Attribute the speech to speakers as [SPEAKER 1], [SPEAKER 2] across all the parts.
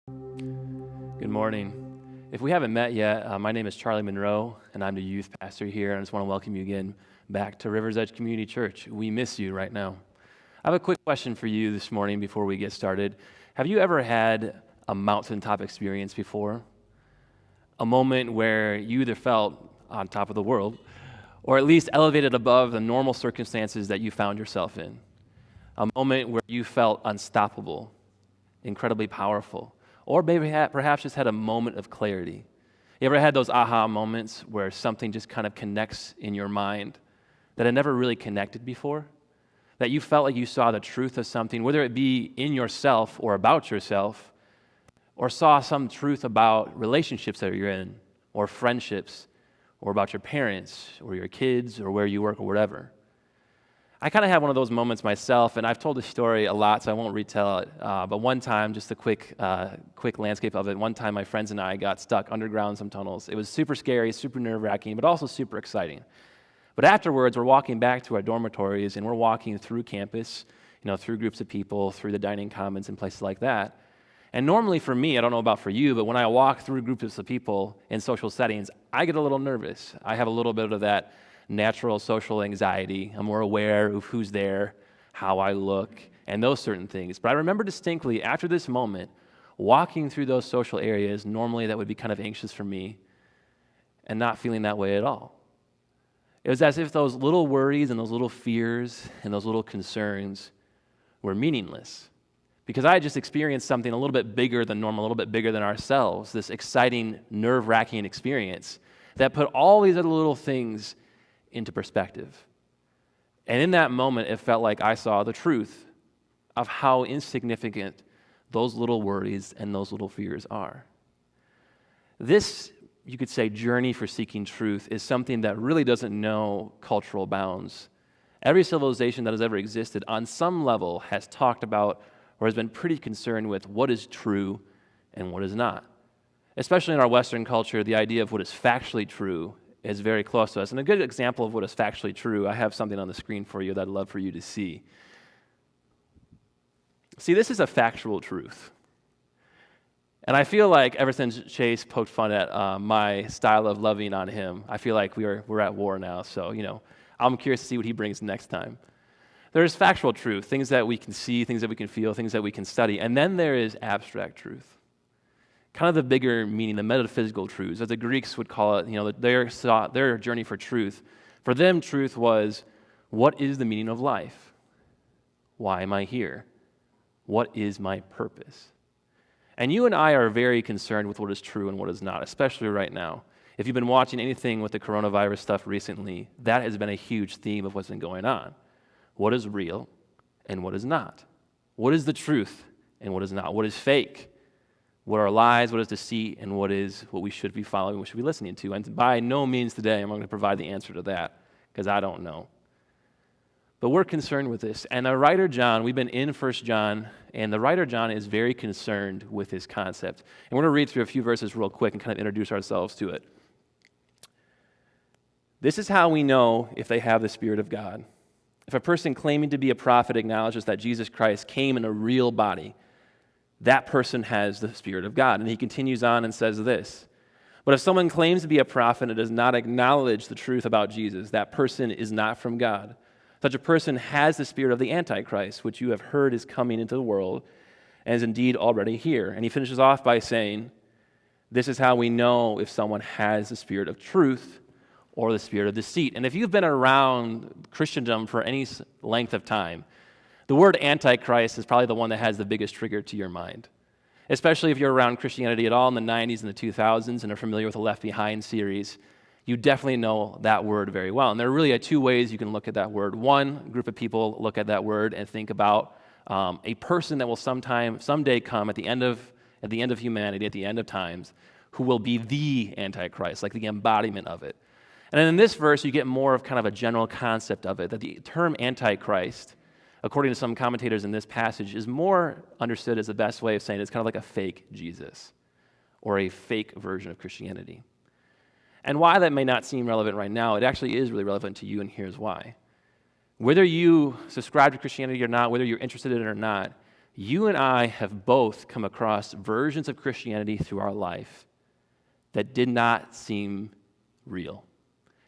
[SPEAKER 1] Good morning. If we haven't met yet, my name is Charlie Monroe, and I'm the youth pastor here. And I just want to welcome you again back to Rivers Edge Community Church. We miss you right now. I have a quick question for you this morning before we get started. Have you ever had a mountaintop experience before? A moment where you either felt on top of the world, or at least elevated above the normal circumstances that you found yourself in. A moment where you felt unstoppable, incredibly powerful, or maybe perhaps just had a moment of clarity. You ever had those aha moments where something just kind of connects in your mind that had never really connected before? That you felt like you saw the truth of something, whether it be in yourself or about yourself, or saw some truth about relationships that you're in, or friendships, or about your parents, or your kids, or where you work, or whatever. I kind of had one of those moments myself, and I've told the story a lot, so I won't retell it. But one time, just a quick landscape of it, one time my friends and I got stuck underground in some tunnels. It was super scary, super nerve-wracking, but also super exciting. But afterwards, we're walking back to our dormitories, and we're walking through campus, through groups of people, through the dining commons and places like that. And normally for me, I don't know about for you, but when I walk through groups of people in social settings, I get a little nervous. I have a little bit of that natural social anxiety. I'm more aware of who's there, how I look, and those certain things. But I remember distinctly after this moment, walking through those social areas, normally that would be kind of anxious for me, and not feeling that way at all. It was as if those little worries and those little fears and those little concerns were meaningless. Because I had just experienced something a little bit bigger than normal, a little bit bigger than ourselves, this exciting, nerve-wracking experience that put all these other little things into perspective. And in that moment, it felt like I saw the truth of how insignificant those little worries and those little fears are. This, you could say, journey for seeking truth is something that really doesn't know cultural bounds. Every civilization that has ever existed on some level has talked about or has been pretty concerned with what is true and what is not. Especially in our Western culture, the idea of what is factually true is very close to us. And a good example of what is factually true, I have something on the screen for you that I'd love for you to see. See, this is a factual truth. And I feel like ever since Chase poked fun at my style of loving on him, I feel like we're at war now. So, I'm curious to see what he brings next time. There's factual truth, things that we can see, things that we can feel, things that we can study. And then there is abstract truth. Kind of the bigger meaning, the metaphysical truths, as the Greeks would call it, their journey for truth. For them, truth was, what is the meaning of life? Why am I here? What is my purpose? And you and I are very concerned with what is true and what is not, especially right now. If you've been watching anything with the coronavirus stuff recently, that has been a huge theme of what's been going on. What is real and what is not? What is the truth and what is not? What is fake? What are lies, what is deceit, and what we should be following, what should we be listening to? And by no means today am I going to provide the answer to that, because I don't know. But we're concerned with this. And the writer John, we've been in 1 John, and the writer John is very concerned with this concept. And we're going to read through a few verses real quick and kind of introduce ourselves to it. This is how we know if they have the Spirit of God. If a person claiming to be a prophet acknowledges that Jesus Christ came in a real body, that person has the Spirit of God. And he continues on and says this, but if someone claims to be a prophet and does not acknowledge the truth about Jesus, that person is not from God. Such a person has the spirit of the Antichrist, which you have heard is coming into the world and is indeed already here. And he finishes off by saying, this is how we know if someone has the spirit of truth or the spirit of deceit. And if you've been around Christendom for any length of time, the word Antichrist is probably the one that has the biggest trigger to your mind, especially if you're around Christianity at all in the 90s and the 2000s and are familiar with the Left Behind series. You definitely know that word very well. And there are really two ways you can look at that word. One group of people look at that word and think about a person that will someday come at the end of humanity, at the end of times, who will be the Antichrist, like the embodiment of it. And then in this verse, you get more of kind of a general concept of it, that the term Antichrist, according to some commentators in this passage, is more understood as the best way of saying it's kind of like a fake Jesus or a fake version of Christianity. And why that may not seem relevant right now, it actually is really relevant to you, and here's why. Whether you subscribe to Christianity or not, whether you're interested in it or not, You and I have both come across versions of Christianity through our life that did not seem real.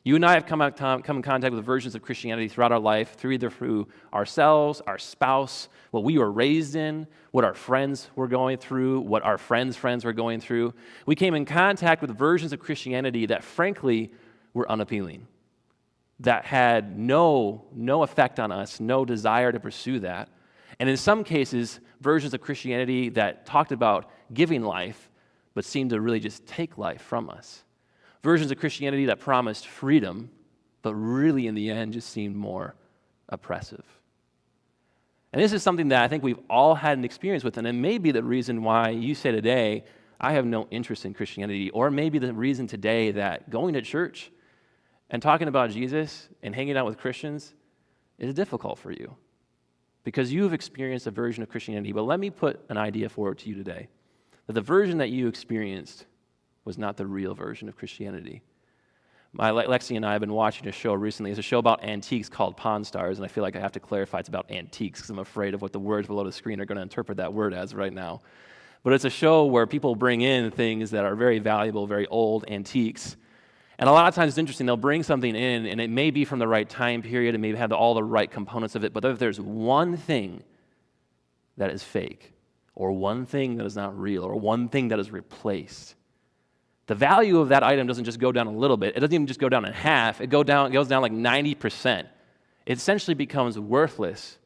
[SPEAKER 1] You and I have come in contact with versions of Christianity throughout our life, through ourselves, our spouse, what we were raised in, what our friends were going through, what our friends' friends were going through. We came in contact with versions of Christianity that, frankly, were unappealing, that had no effect on us, no desire to pursue that. And in some cases, versions of Christianity that talked about giving life, but seemed to really just take life from us. Versions of Christianity that promised freedom, but really in the end just seemed more oppressive. And this is something that I think we've all had an experience with, and it may be the reason why you say today, I have no interest in Christianity, or maybe the reason today that going to church and talking about Jesus and hanging out with Christians is difficult for you, because you've experienced a version of Christianity. But let me put an idea forward to you today, that the version that you experienced was not the real version of Christianity. Lexi and I have been watching a show recently. It's a show about antiques called Pawn Stars, and I feel like I have to clarify it's about antiques because I'm afraid of what the words below the screen are going to interpret that word as right now. But it's a show where people bring in things that are very valuable, very old antiques. And a lot of times it's interesting, they'll bring something in, and it may be from the right time period, and maybe have all the right components of it, but if there's one thing that is fake, or one thing that is not real, or one thing that is replaced, the value of that item doesn't just go down a little bit. It doesn't even just go down in half. It goes down like 90%. It essentially becomes worthless.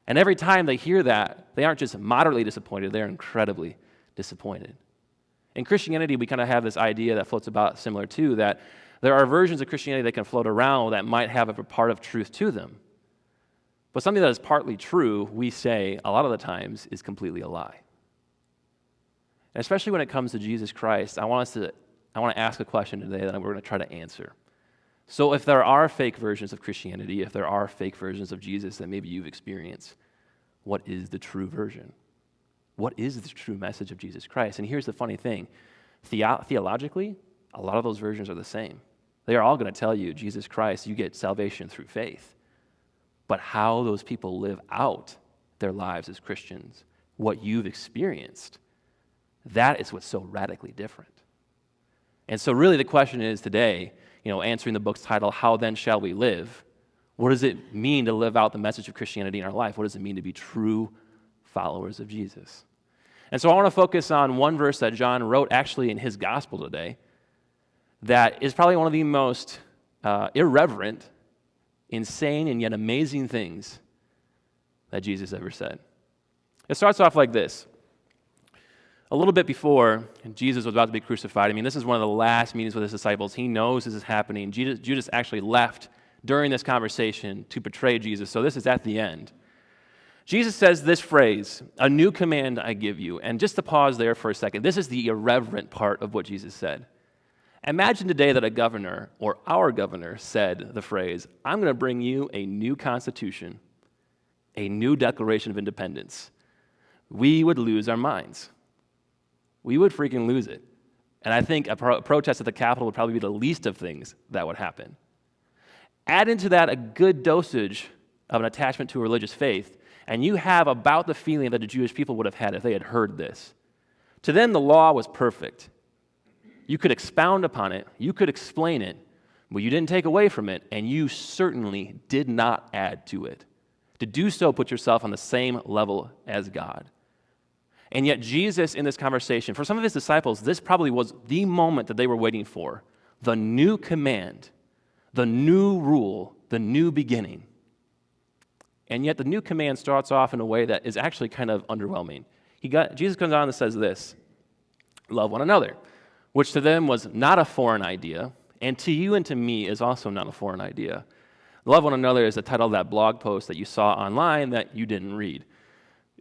[SPEAKER 1] And every time they hear that, they aren't just moderately disappointed, they're incredibly disappointed. In Christianity, we kind of have this idea that floats about similar too, that there are versions of Christianity that can float around that might have a part of truth to them. But something that is partly true, we say a lot of the times, is completely a lie. And especially when it comes to Jesus Christ, I want to ask a question today that we're going to try to answer. So if there are fake versions of Christianity, if there are fake versions of Jesus that maybe you've experienced, what is the true version? What is the true message of Jesus Christ? And here's the funny thing. Theologically, a lot of those versions are the same. They are all going to tell you, Jesus Christ, you get salvation through faith. But how those people live out their lives as Christians, what you've experienced, that is what's so radically different. And so really the question is today, answering the book's title, How Then Shall We Live? What does it mean to live out the message of Christianity in our life? What does it mean to be true followers of Jesus? And so I want to focus on one verse that John wrote actually in his gospel today that is probably one of the most irreverent, insane, and yet amazing things that Jesus ever said. It starts off like this. A little bit before Jesus was about to be crucified, this is one of the last meetings with his disciples. He knows this is happening. Judas actually left during this conversation to betray Jesus, so this is at the end. Jesus says this phrase, "A new command I give you." And just to pause there for a second, this is the irreverent part of what Jesus said. Imagine today that a governor, or our governor, said the phrase, "I'm going to bring you a new constitution, a new Declaration of Independence." We would lose our minds. We would freaking lose it. And I think a protest at the Capitol would probably be the least of things that would happen. Add into that a good dosage of an attachment to a religious faith, and you have about the feeling that the Jewish people would have had if they had heard this. To them, the law was perfect. You could expound upon it, you could explain it, but you didn't take away from it, and you certainly did not add to it. To do so, put yourself on the same level as God. And yet Jesus, in this conversation, for some of his disciples, this probably was the moment that they were waiting for. The new command, the new rule, the new beginning. And yet the new command starts off in a way that is actually kind of underwhelming. Jesus comes on and says this, "Love one another," which to them was not a foreign idea, and to you and to me is also not a foreign idea. Love one another is the title of that blog post that you saw online that you didn't read.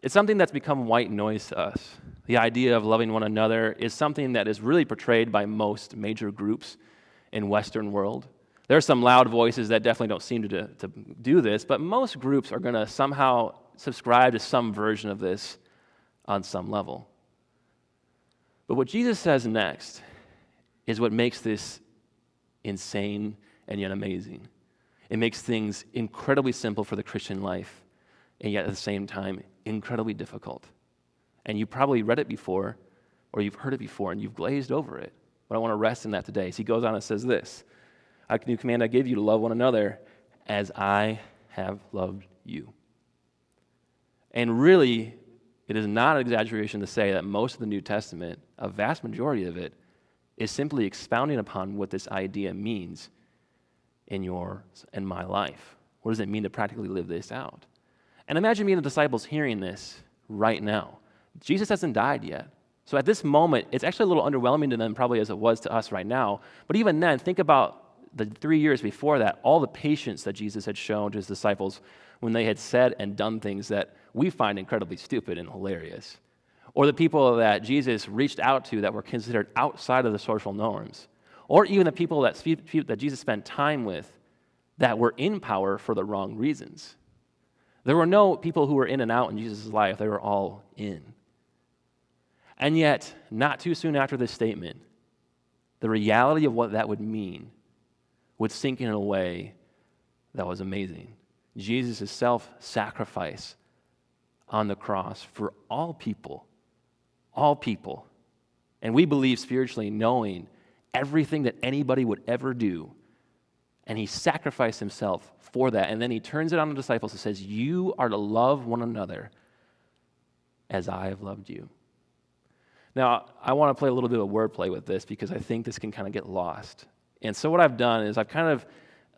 [SPEAKER 1] It's something that's become white noise to us. The idea of loving one another is something that is really portrayed by most major groups in Western world. There are some loud voices that definitely don't seem to do this, but most groups are going to somehow subscribe to some version of this on some level. But what Jesus says next is what makes this insane and yet amazing. It makes things incredibly simple for the Christian life, and yet at the same time, incredibly difficult. And you probably read it before, or you've heard it before, and you've glazed over it. But I want to rest in that today. So he goes on and says this, "A new command I give you, to love one another as I have loved you." And really, it is not an exaggeration to say that most of the New Testament, a vast majority of it, is simply expounding upon what this idea means in your and my life. What does it mean to practically live this out? And imagine me and the disciples hearing this right now. Jesus hasn't died yet. So at this moment, it's actually a little underwhelming to them probably as it was to us right now. But even then, think about the 3 years before that, all the patience that Jesus had shown to his disciples when they had said and done things that we find incredibly stupid and hilarious. Or the people that Jesus reached out to that were considered outside of the social norms. Or even the people that Jesus spent time with that were in power for the wrong reasons. There were no people who were in and out in Jesus' life. They were all in. And yet, not too soon after this statement, the reality of what that would mean would sink in a way that was amazing. Jesus' self-sacrifice on the cross for all people. All people. And we believe spiritually, knowing everything that anybody would ever do. And he sacrificed himself for that. And then he turns it on the disciples and says, "You are to love one another as I have loved you." Now, I want to play a little bit of wordplay with this because I think this can kind of get lost. And so what I've done is I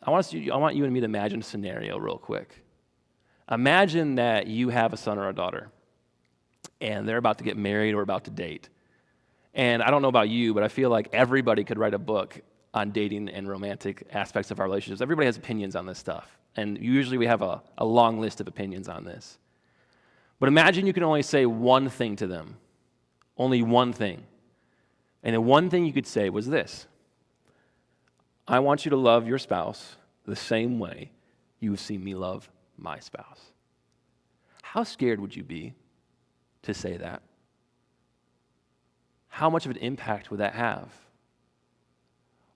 [SPEAKER 1] want you and me to imagine a scenario real quick. Imagine that you have a son or a daughter, and they're about to get married or about to date. And I don't know about you, but I feel like everybody could write a book on dating and romantic aspects of our relationships. Everybody has opinions on this stuff. And usually we have a long list of opinions on this. But imagine you can only say one thing to them. Only one thing. And the one thing you could say was this: I want you to love your spouse the same way you've seen me love my spouse. How scared would you be to say that? How much of an impact would that have?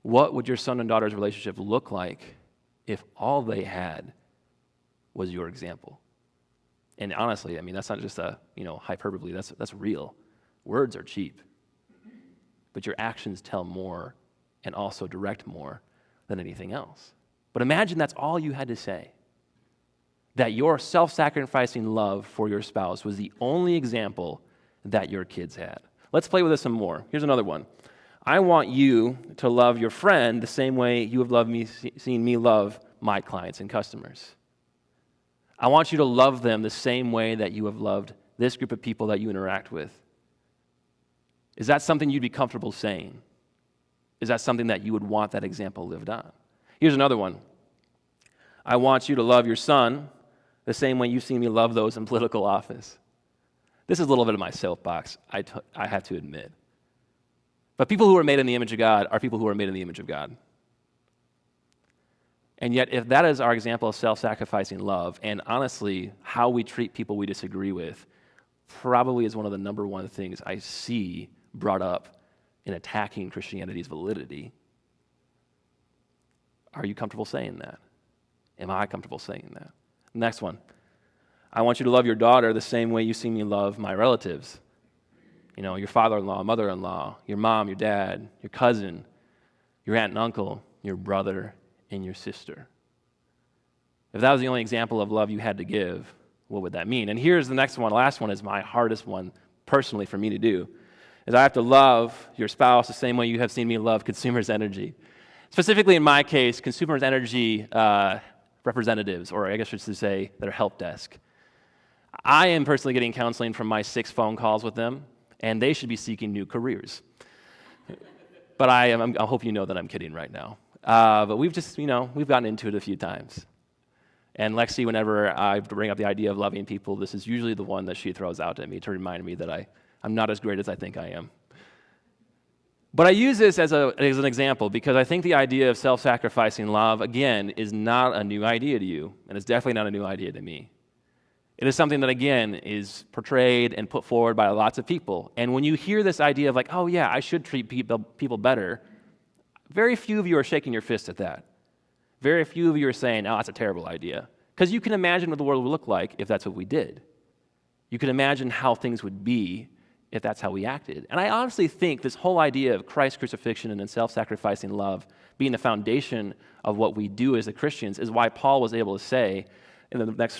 [SPEAKER 1] What would your son and daughter's relationship look like if all they had was your example? And honestly, I mean, that's not just a hyperbole. That's real. Words are cheap, but your actions tell more and also direct more than anything else. But imagine that's all you had to say. That your self-sacrificing love for your spouse was the only example that your kids had. Let's play with this some more. Here's another one. I want you to love your friend the same way you have loved me, seen me love my clients and customers. I want you to love them the same way that you have loved this group of people that you interact with. Is that something you'd be comfortable saying? Is that something that you would want that example lived on? Here's another one. I want you to love your son the same way you've seen me love those in political office. This is a little bit of my soapbox, I have to admit. But people who are made in the image of God are people who are made in the image of God. And yet, if that is our example of self-sacrificing love, and honestly, how we treat people we disagree with, probably is one of the number one things I see brought up in attacking Christianity's validity. Are you comfortable saying that? Am I comfortable saying that? Next one. I want you to love your daughter the same way you see me love my relatives. Your father-in-law, mother-in-law, your mom, your dad, your cousin, your aunt and uncle, your brother, and your sister. If that was the only example of love you had to give, what would that mean? And here's the next one. The last one is my hardest one personally for me to do, is I have to love your spouse the same way you have seen me love Consumers Energy. Specifically in my case, Consumers Energy representatives, or I guess I should say their help desk. I am personally getting counseling from my 6 phone calls with them, and they should be seeking new careers. But I hope you know that I'm kidding right now. But we've just, we've gotten into it a few times. And Lexi, whenever I bring up the idea of loving people, this is usually the one that she throws out at me to remind me that I'm not as great as I think I am. But I use this as an example because I think the idea of self-sacrificing love, again, is not a new idea to you, and it's definitely not a new idea to me. It is something that, again, is portrayed and put forward by lots of people. And when you hear this idea of like, oh yeah, I should treat people better, very few of you are shaking your fist at that. Very few of you are saying, oh, that's a terrible idea. Because you can imagine what the world would look like if that's what we did. You can imagine how things would be if that's how we acted. And I honestly think this whole idea of Christ's crucifixion and self-sacrificing love being the foundation of what we do as the Christians is why Paul was able to say in the next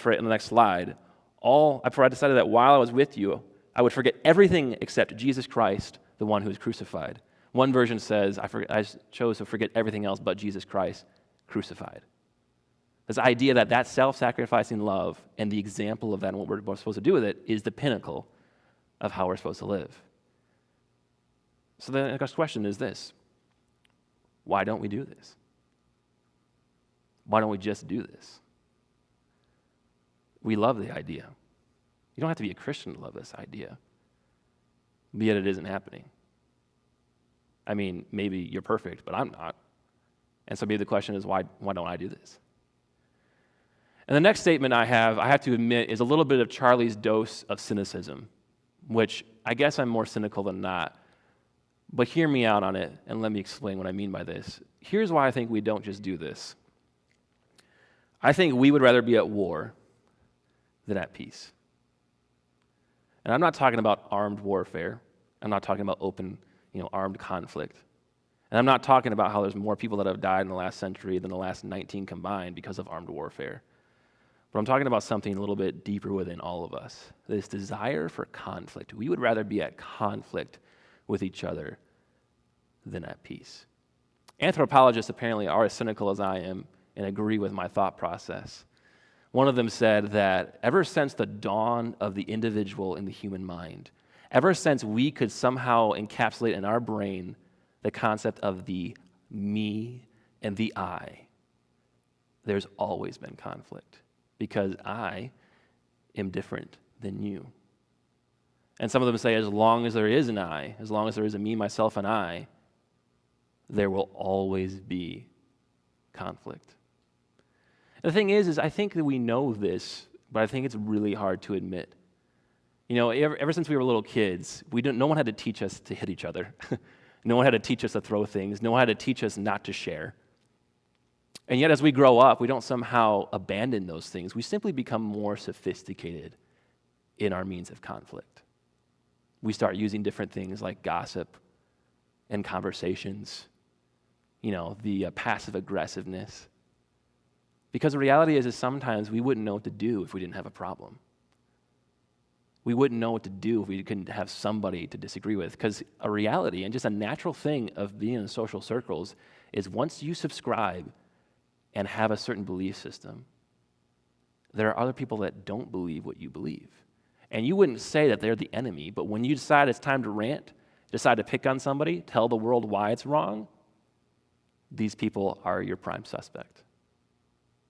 [SPEAKER 1] slide, I decided that while I was with you, I would forget everything except Jesus Christ, the one who was crucified. One version says, I chose to forget everything else but Jesus Christ crucified. This idea that self-sacrificing love and the example of that and what we're supposed to do with it is the pinnacle of how we're supposed to live. So the next question is this: why don't we do this? Why don't we just do this? We love the idea. You don't have to be a Christian to love this idea, but yet it isn't happening. I mean, maybe you're perfect, but I'm not. And so maybe the question is, why don't I do this? And the next statement I have to admit, is a little bit of Charlie's dose of cynicism, which I guess I'm more cynical than not. But hear me out on it, and let me explain what I mean by this. Here's why I think we don't just do this. I think we would rather be at war than at peace. And I'm not talking about armed warfare. I'm not talking about open, armed conflict. And I'm not talking about how there's more people that have died in the last century than the last 19 combined because of armed warfare. But I'm talking about something a little bit deeper within all of us, this desire for conflict. We would rather be at conflict with each other than at peace. Anthropologists apparently are as cynical as I am and agree with my thought process. One of them said that ever since the dawn of the individual in the human mind, ever since we could somehow encapsulate in our brain the concept of the me and the I, there's always been conflict because I am different than you. And some of them say as long as there is an I, as long as there is a me, myself, and I, there will always be conflict. The thing is I think that we know this, but I think it's really hard to admit. Ever since we were little kids, no one had to teach us to hit each other. No one had to teach us to throw things. No one had to teach us not to share. And yet as we grow up, we don't somehow abandon those things. We simply become more sophisticated in our means of conflict. We start using different things like gossip and conversations, the passive aggressiveness. Because the reality is sometimes we wouldn't know what to do if we didn't have a problem. We wouldn't know what to do if we couldn't have somebody to disagree with. Because a reality and just a natural thing of being in social circles is once you subscribe and have a certain belief system, there are other people that don't believe what you believe. And you wouldn't say that they're the enemy, but when you decide it's time to rant, decide to pick on somebody, tell the world why it's wrong, these people are your prime suspect.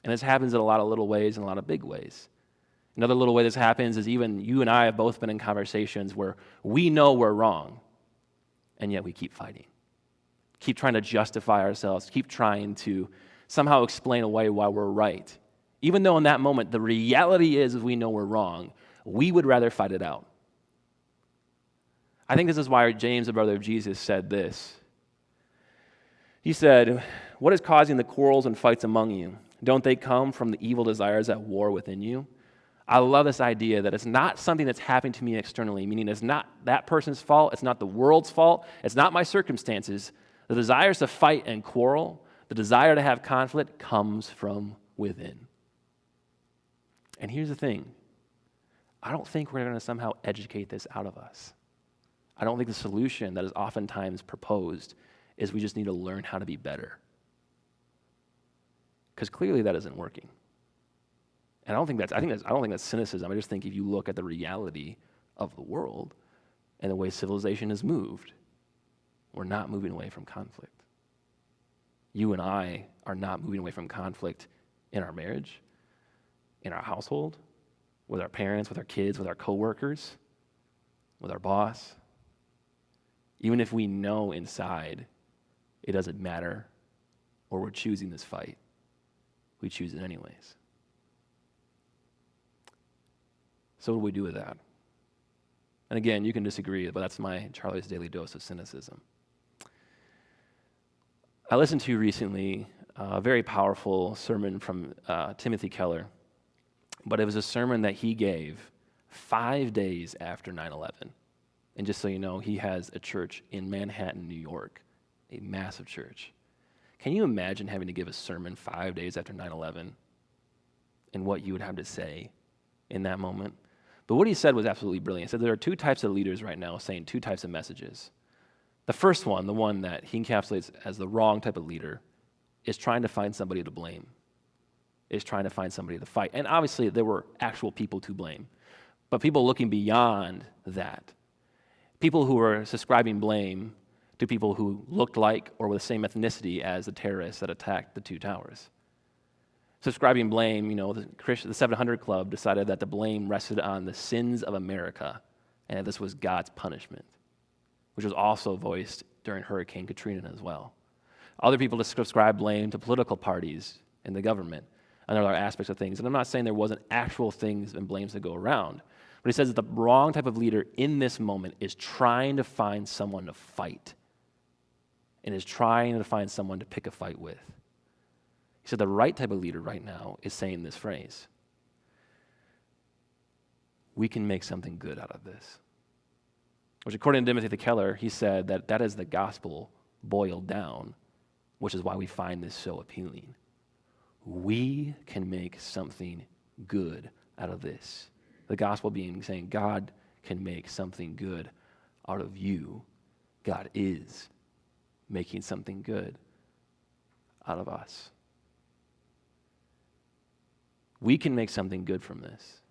[SPEAKER 1] And this happens in a lot of little ways and a lot of big ways. Another little way this happens is even you and I have both been in conversations where we know we're wrong, and yet we keep fighting. Keep trying to justify ourselves, keep trying to somehow explain away why we're right. Even though in that moment the reality is we know we're wrong, we would rather fight it out. I think this is why James, the brother of Jesus, said this. He said, "What is causing the quarrels and fights among you? Don't they come from the evil desires at war within you?" I love this idea that it's not something that's happening to me externally, meaning it's not that person's fault, it's not the world's fault, it's not my circumstances. The desires to fight and quarrel, the desire to have conflict comes from within. And here's the thing. I don't think we're going to somehow educate this out of us. I don't think the solution that is oftentimes proposed is we just need to learn how to be better. Because clearly that isn't working. And I don't think that's cynicism. I just think if you look at the reality of the world and the way civilization has moved, we're not moving away from conflict. You and I are not moving away from conflict in our marriage, in our household, with our parents, with our kids, with our coworkers, with our boss. Even if we know inside it doesn't matter or we're choosing this fight, we choose it anyways. So what do we do with that? And again, you can disagree, but that's my Charlie's Daily Dose of cynicism. I listened to recently a very powerful sermon from Timothy Keller, but it was a sermon that he gave 5 days after 9/11. And just so you know, he has a church in Manhattan, New York, a massive church. Can you imagine having to give a sermon 5 days after 9/11 and what you would have to say in that moment? But what he said was absolutely brilliant. He said there are two types of leaders right now saying two types of messages. The first one, the one that he encapsulates as the wrong type of leader, is trying to find somebody to blame, is trying to find somebody to fight. And obviously there were actual people to blame, but people looking beyond that, people who were subscribing blame to people who looked like or were the same ethnicity as the terrorists that attacked the two towers. Subscribing blame, the 700 Club decided that the blame rested on the sins of America and that this was God's punishment, which was also voiced during Hurricane Katrina as well. Other people subscribe blame to political parties and the government and other aspects of things. And I'm not saying there wasn't actual things and blames that go around, but he says that the wrong type of leader in this moment is trying to find someone to fight and is trying to find someone to pick a fight with. He said the right type of leader right now is saying this phrase: we can make something good out of this. Which, according to Timothy Keller, he said that is the gospel boiled down, which is why we find this so appealing. We can make something good out of this. The gospel being saying God can make something good out of you. God is making something good out of us. We can make something good from this.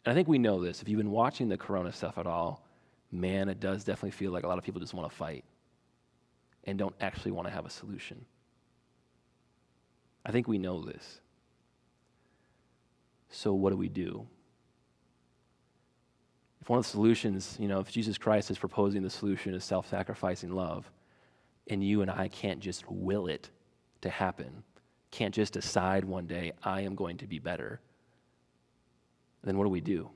[SPEAKER 1] And I think we know this. If you've been watching the corona stuff at all, man, it does definitely feel like a lot of people just want to fight and don't actually want to have a solution. I think we know this. So what do we do? If one of the solutions, if Jesus Christ is proposing the solution is self-sacrificing love, and you and I can't just will it to happen, can't just decide one day, I am going to be better, then what do we do?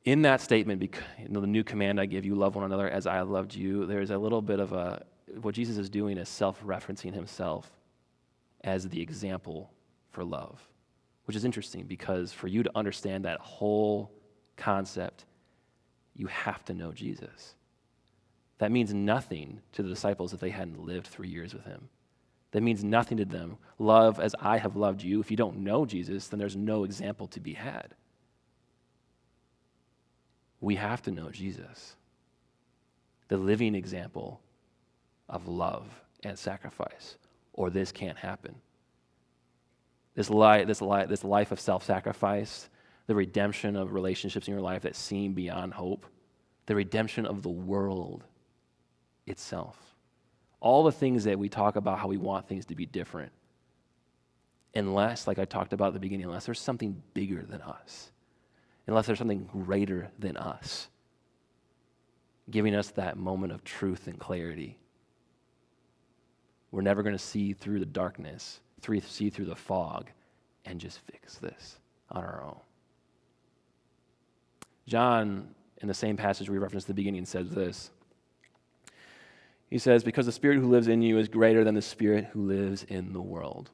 [SPEAKER 1] In that statement, the new command I give you, love one another as I loved you, there's a little bit of what Jesus is doing is self-referencing himself as the example for love, which is interesting because for you to understand that whole concept, you have to know Jesus. That means nothing to the disciples if they hadn't lived 3 years with him. That means nothing to them. Love as I have loved you. If you don't know Jesus, then there's no example to be had. We have to know Jesus, the living example of love and sacrifice, or this can't happen. This life of self-sacrifice, the redemption of relationships in your life that seem beyond hope, the redemption of the world itself. All the things that we talk about, how we want things to be different, unless, like I talked about at the beginning, unless there's something bigger than us, unless there's something greater than us, giving us that moment of truth and clarity, we're never going to see through the darkness, see through the fog, and just fix this on our own. John, in the same passage we referenced at the beginning, says this. He says, because the Spirit who lives in you is greater than the spirit who lives in the world.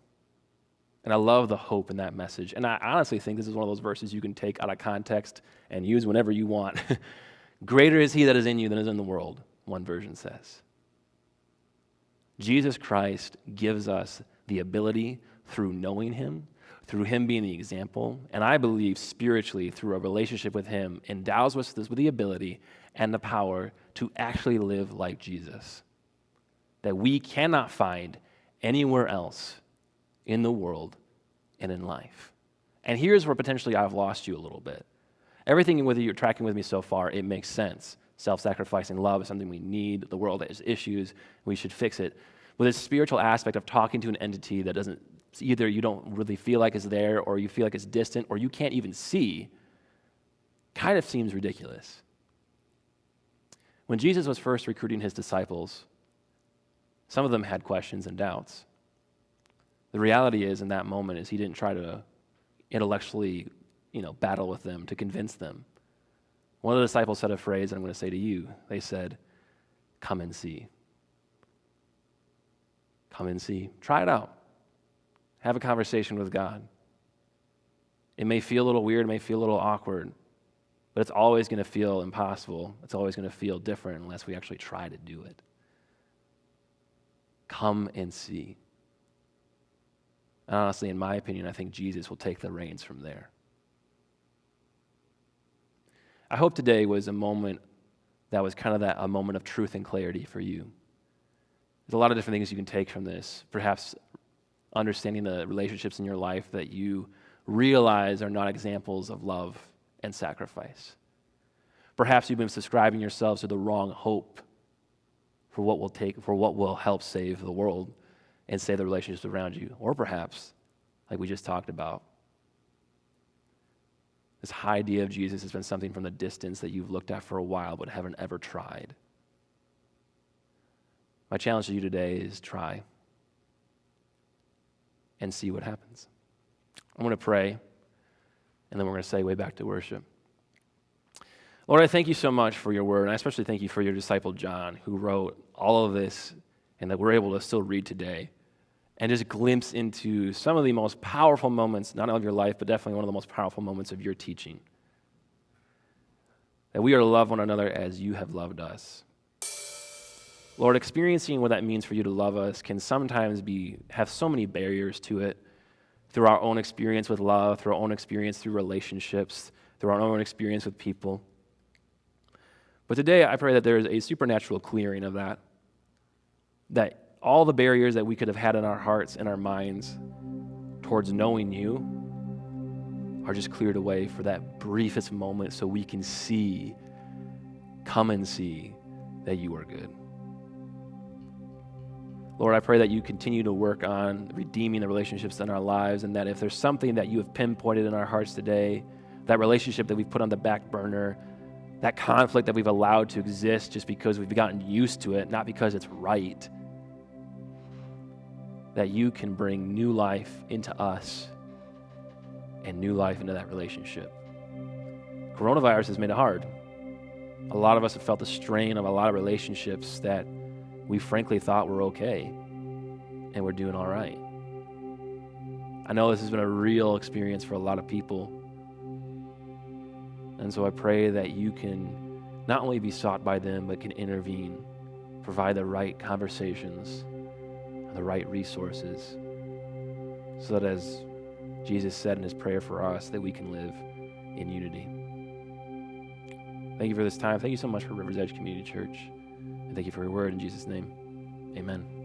[SPEAKER 1] And I love the hope in that message. And I honestly think this is one of those verses you can take out of context and use whenever you want. Greater is he that is in you than is in the world, one version says. Jesus Christ gives us the ability through knowing him, through him being the example, and I believe spiritually through a relationship with him, endows us with the ability and the power to actually live like Jesus, that we cannot find anywhere else in the world and in life. And here's where potentially I've lost you a little bit. Everything, whether you're tracking with me so far, it makes sense. Self-sacrificing love is something we need. The world has issues. We should fix it. But this spiritual aspect of talking to an entity that doesn't, either you don't really feel like it's there, or you feel like it's distant, or you can't even see, kind of seems ridiculous. When Jesus was first recruiting his disciples, some of them had questions and doubts. The reality is, in that moment, is he didn't try to intellectually, battle with them to convince them. One of the disciples said a phrase I'm going to say to you. They said, "Come and see." Come and see. Try it out. Have a conversation with God. It may feel a little weird, it may feel a little awkward, but it's always going to feel impossible. It's always going to feel different unless we actually try to do it. Come and see. And honestly, in my opinion, I think Jesus will take the reins from there. I hope today was a moment that was kind of a moment of truth and clarity for you. There's a lot of different things you can take from this. Perhaps understanding the relationships in your life that you realize are not examples of love and sacrifice. Perhaps you've been subscribing yourselves to the wrong hope for what will help save the world and save the relationships around you. Or perhaps, like we just talked about, this high idea of Jesus has been something from the distance that you've looked at for a while but haven't ever tried. My challenge to you today is try and see what happens. I'm going to pray, and then we're going to segue back to worship. Lord, I thank you so much for your word, and I especially thank you for your disciple John, who wrote all of this and that we're able to still read today and just glimpse into some of the most powerful moments, not only of your life, but definitely one of the most powerful moments of your teaching. That we are to love one another as you have loved us. Lord, experiencing what that means for you to love us can sometimes have so many barriers to it through our own experience with love, through our own experience through relationships, through our own experience with people. But today, I pray that there is a supernatural clearing of that all the barriers that we could have had in our hearts and our minds towards knowing you are just cleared away for that briefest moment so we can come and see that you are good. Lord, I pray that you continue to work on redeeming the relationships in our lives, and that if there's something that you have pinpointed in our hearts today, that relationship that we've put on the back burner, that conflict that we've allowed to exist just because we've gotten used to it, not because it's right, that you can bring new life into us and new life into that relationship. Coronavirus has made it hard. A lot of us have felt the strain of a lot of relationships that we frankly thought were okay, and we're doing all right. I know this has been a real experience for a lot of people, and so I pray that you can not only be sought by them, but can intervene, provide the right conversations, the right resources, so that as Jesus said in his prayer for us, that we can live in unity. Thank you for this time. Thank you so much for Rivers Edge Community Church. And thank you for your word in Jesus' name. Amen.